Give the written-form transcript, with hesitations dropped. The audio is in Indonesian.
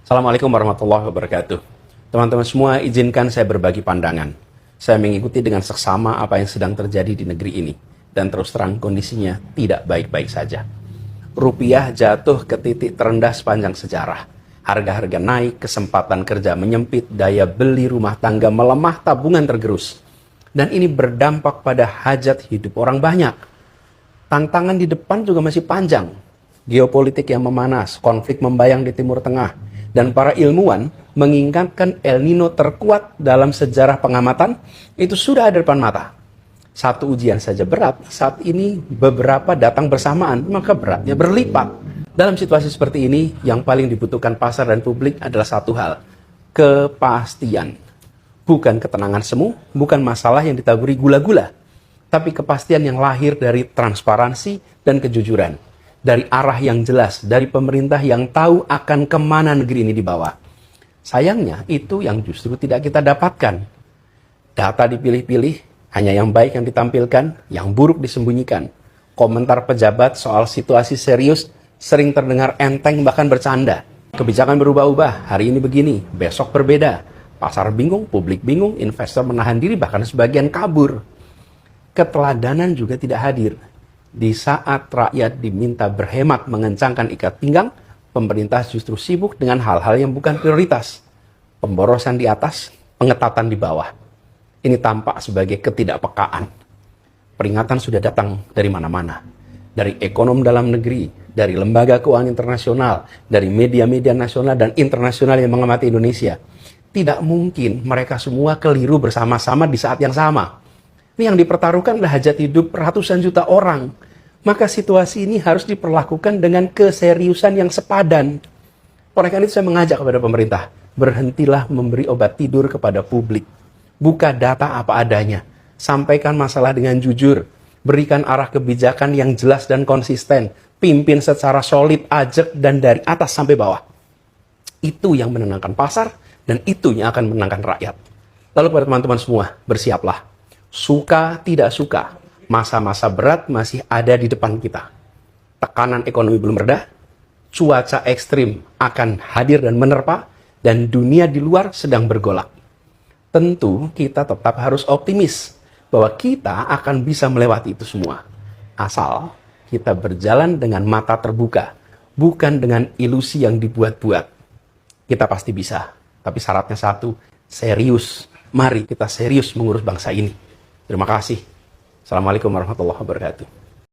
Assalamualaikum warahmatullahi wabarakatuh. Teman-teman semua, izinkan saya berbagi pandangan. Saya mengikuti dengan seksama apa yang sedang terjadi di negeri ini. Dan terus terang kondisinya tidak baik-baik saja. Rupiah jatuh ke titik terendah sepanjang sejarah. Harga-harga naik, kesempatan kerja menyempit, daya beli rumah tangga melemah, tabungan tergerus. Dan ini berdampak pada hajat hidup orang banyak. Tantangan di depan juga masih panjang. Geopolitik yang memanas, konflik membayang di Timur Tengah, dan para ilmuwan mengingatkan El Nino terkuat dalam sejarah pengamatan itu sudah ada depan mata. Satu ujian saja berat, saat ini beberapa datang bersamaan, maka beratnya berlipat. Dalam situasi seperti ini, yang paling dibutuhkan pasar dan publik adalah satu hal, kepastian. Bukan ketenangan semu, bukan masalah yang ditaburi gula-gula, tapi kepastian yang lahir dari transparansi dan kejujuran. Dari arah yang jelas, dari pemerintah yang tahu akan kemana negeri ini dibawa. Sayangnya, itu yang justru tidak kita dapatkan. Data dipilih-pilih, hanya yang baik yang ditampilkan, yang buruk disembunyikan. Komentar pejabat soal situasi serius sering terdengar enteng bahkan bercanda. Kebijakan berubah-ubah, hari ini begini, besok berbeda. Pasar bingung, publik bingung, investor menahan diri, bahkan sebagian kabur. Keteladanan juga tidak hadir. Di saat rakyat diminta berhemat mengencangkan ikat pinggang, pemerintah justru sibuk dengan hal-hal yang bukan prioritas. Pemborosan di atas, pengetatan di bawah. Ini tampak sebagai ketidakpekaan. Peringatan sudah datang dari mana-mana. Dari ekonom dalam negeri, dari lembaga keuangan internasional, dari media-media nasional dan internasional yang mengamati Indonesia. Tidak mungkin mereka semua keliru bersama-sama di saat yang sama. Ini yang dipertaruhkan adalah hajat hidup ratusan juta orang. Maka situasi ini harus diperlakukan dengan keseriusan yang sepadan. Oleh karena itu saya mengajak kepada pemerintah, berhentilah memberi obat tidur kepada publik. Buka data apa adanya. Sampaikan masalah dengan jujur. Berikan arah kebijakan yang jelas dan konsisten. Pimpin secara solid, ajak, dan dari atas sampai bawah. Itu yang menenangkan pasar, dan itu yang akan menenangkan rakyat. Lalu kepada teman-teman semua, bersiaplah. Suka tidak suka, masa-masa berat masih ada di depan kita. Tekanan ekonomi belum reda, cuaca ekstrim akan hadir dan menerpa, dan dunia di luar sedang bergolak. Tentu kita tetap harus optimis bahwa kita akan bisa melewati itu semua. Asal kita berjalan dengan mata terbuka, bukan dengan ilusi yang dibuat-buat. Kita pasti bisa, tapi syaratnya satu, serius. Mari kita serius mengurus bangsa ini. Terima kasih. Assalamualaikum warahmatullahi wabarakatuh.